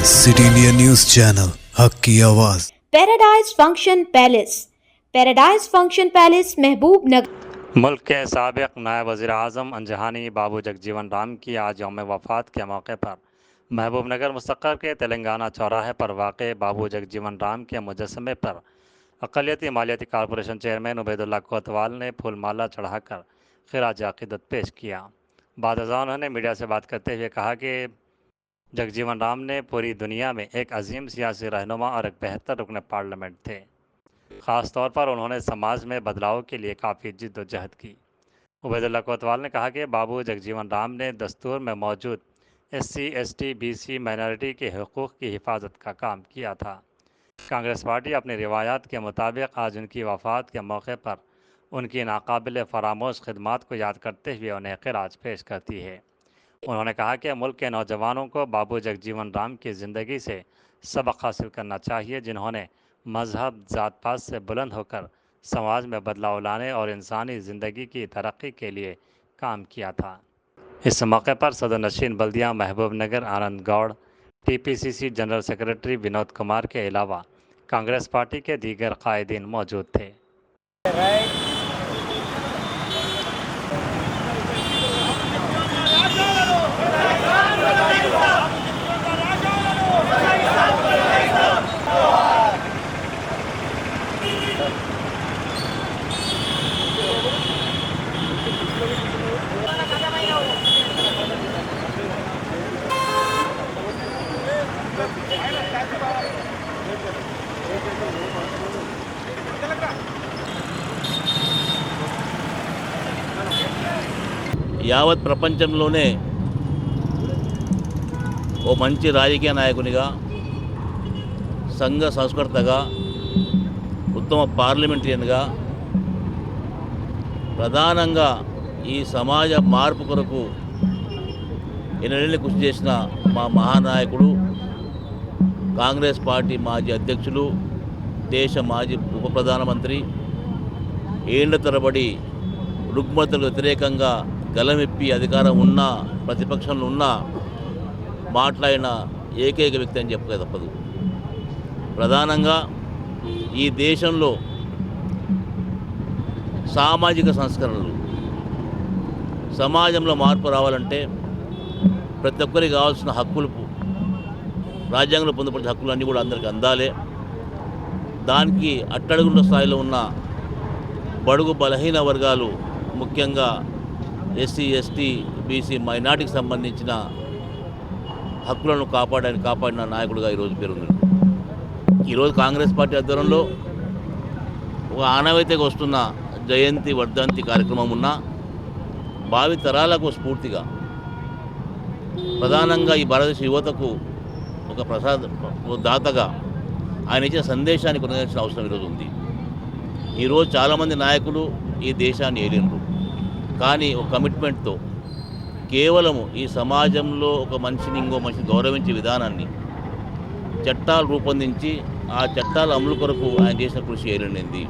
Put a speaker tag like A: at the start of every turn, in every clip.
A: City India news channel हक की आवाज़।
B: पैराडाइज फंक्शन पैलेस महबूब नगर।
C: मुल्क के साबिक़ नायब वज़ीर-ए-आज़म अंजहानी बाबू जगजीवन राम की आज यौम वफ़ात के मौके पर महबूब नगर मुस्तक़र के तेलंगाना चौराहे पर वाक़ बाबू जगजीवन राम के मुजस्समे पर अक़लियती मालियाती कॉरपोरेशन चेयरमैन उबैदुल्लाह कोतवाल ने फूलमाला चढ़ाकर ख़िराज अक़ीदत पेश किया। बाद अज़ां उन्होंने मीडिया से बात करते हुए कहा कि जगजीवन राम ने पूरी दुनिया में एक अजीम सियासी रहनुमा और एक बेहतर रुकन पार्लियामेंट थे। ख़ास तौर पर उन्होंने समाज में बदलाव के लिए काफ़ी जिद्दोजहद की। उबैदुल्लाह कोतवाल ने कहा कि बाबू जगजीवन राम ने दस्तूर में मौजूद SC, ST, BC माइनॉरिटी के हकूक़ की हिफाजत का काम किया था। कांग्रेस पार्टी अपनी रिवायात के मुताबिक आज उनकी वफ़ात के मौके पर उनकी नाकाबिल फ़रामोश खिदमात को याद करते हुए उन्हें ख़िराज पेश करती है। उन्होंने कहा कि मुल्क के नौजवानों को बाबू जगजीवन राम की ज़िंदगी से सबक हासिल करना चाहिए, जिन्होंने मज़हब ज़ात पात से बुलंद होकर समाज में बदलाव लाने और इंसानी ज़िंदगी की तरक्की के लिए काम किया था। इस मौके पर सदर नशीन बल्दिया Mahabub Nagar Anand Goud, TPCC general secretary Vinod Kumar के अलावा कांग्रेस पार्टी के दीगर कायदीन मौजूद थे।
D: యావత్ ప్రపంచంలోనే ఓ మంచి రాజకీయ నాయకునిగా, సంఘ సంస్కర్తగా, ఉత్తమ పార్లమెంటరియన్గా, ప్రధానంగా ఈ సమాజ మార్పు కొరకు ఎన్నడేళ్ళు కృషి చేసిన మా మహానాయకుడు, కాంగ్రెస్ పార్టీ మాజీ అధ్యక్షులు, దేశ మాజీ ఉప ప్రధానమంత్రి, ఏళ్ల తరబడి రుగ్మతలకు వ్యతిరేకంగా గలమెప్పి అధికారం ఉన్నా ప్రతిపక్షంలో ఉన్నా మాట్లాడిన ఏకైక వ్యక్తి అని చెప్పక తప్పదు. ప్రధానంగా ఈ దేశంలో సామాజిక సంస్కరణలు, సమాజంలో మార్పు రావాలంటే ప్రతి ఒక్కరికి కావాల్సిన హక్కులు, రాజ్యాంగంలో పొందపడిన హక్కులు అన్నీ కూడా అందరికీ అందాలే. దానికి అట్టడుగున్న స్థాయిలో ఉన్న బడుగు బలహీన వర్గాలు, ముఖ్యంగా SC, ST, BC మైనార్టీకి సంబంధించిన హక్కులను కాపాడిన నాయకుడిగా ఈరోజు పేరుంది. ఈరోజు కాంగ్రెస్ పార్టీ ఆధ్వర్యంలో ఒక ఆనవాయితీగా వస్తున్న జయంతి వర్ధంతి కార్యక్రమం ఉన్న భావి తరాలకు స్ఫూర్తిగా, ప్రధానంగా ఈ భారతదేశ యువతకు ఒక దాతగా ఆయన ఇచ్చిన సందేశాన్ని కొనసాగించిన అవసరం ఈరోజు ఉంది. ఈరోజు చాలామంది నాయకులు ఈ దేశాన్ని ఏలినరు, కానీ ఒక కమిట్మెంట్తో కేవలము ఈ సమాజంలో ఒక మనిషిని ఇంకో మనిషిని గౌరవించే విధానాన్ని చట్టాలు రూపొందించి ఆ చట్టాల అమలు కొరకు ఆయన చేసిన కృషి ఏలింది.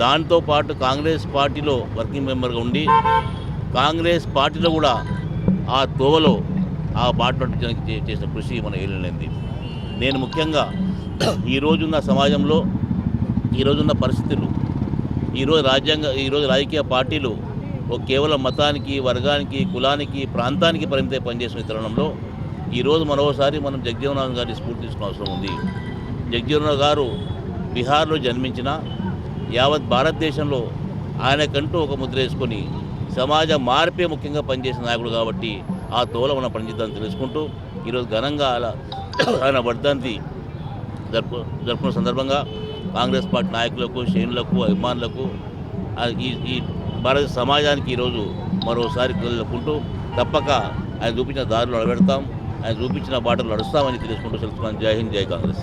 D: దాంతోపాటు కాంగ్రెస్ పార్టీలో వర్కింగ్ మెంబర్గా ఉండి కాంగ్రెస్ పార్టీలో కూడా ఆ తోవలో ఆ బాట చేసిన కృషి మన ఏలింది. నేను ముఖ్యంగా ఈరోజున్న సమాజంలో, ఈరోజున్న పరిస్థితులు, ఈరోజు రాజకీయ పార్టీలు కేవలం మతానికి, వర్గానికి, కులానికి, ప్రాంతానికి పరిమితం పనిచేసిన తరుణంలో ఈరోజు మరోసారి మనం జగజీవన్ రామ్ గారిని స్ఫూర్తి తీసుకునే అవసరం ఉంది. జగజీవన్ రామ్ గారు బీహార్లో జన్మించిన యావత్ భారతదేశంలో ఆయనకంటూ ఒక ముద్ర వేసుకొని సమాజ మార్పే ముఖ్యంగా పనిచేసిన నాయకుడు కాబట్టి ఆ తోల మనం పనిచేద్దామని తెలుసుకుంటూ ఈరోజు ఘనంగా ఆయన వర్ధంతి జరుపుకున్న సందర్భంగా కాంగ్రెస్ పార్టీ నాయకులకు, శ్రేణులకు, అభిమానులకు, ఈ భారత సమాజానికి ఈరోజు మరోసారి కలుపుకుంటూ తప్పక ఆయన చూపించిన దారిలో నడబెడతాం, ఆయన చూపించిన బాటలు నడుస్తామని తెలుసుకుంటూ తెలుసుకున్నాను. జై హింద్, జై కాంగ్రెస్.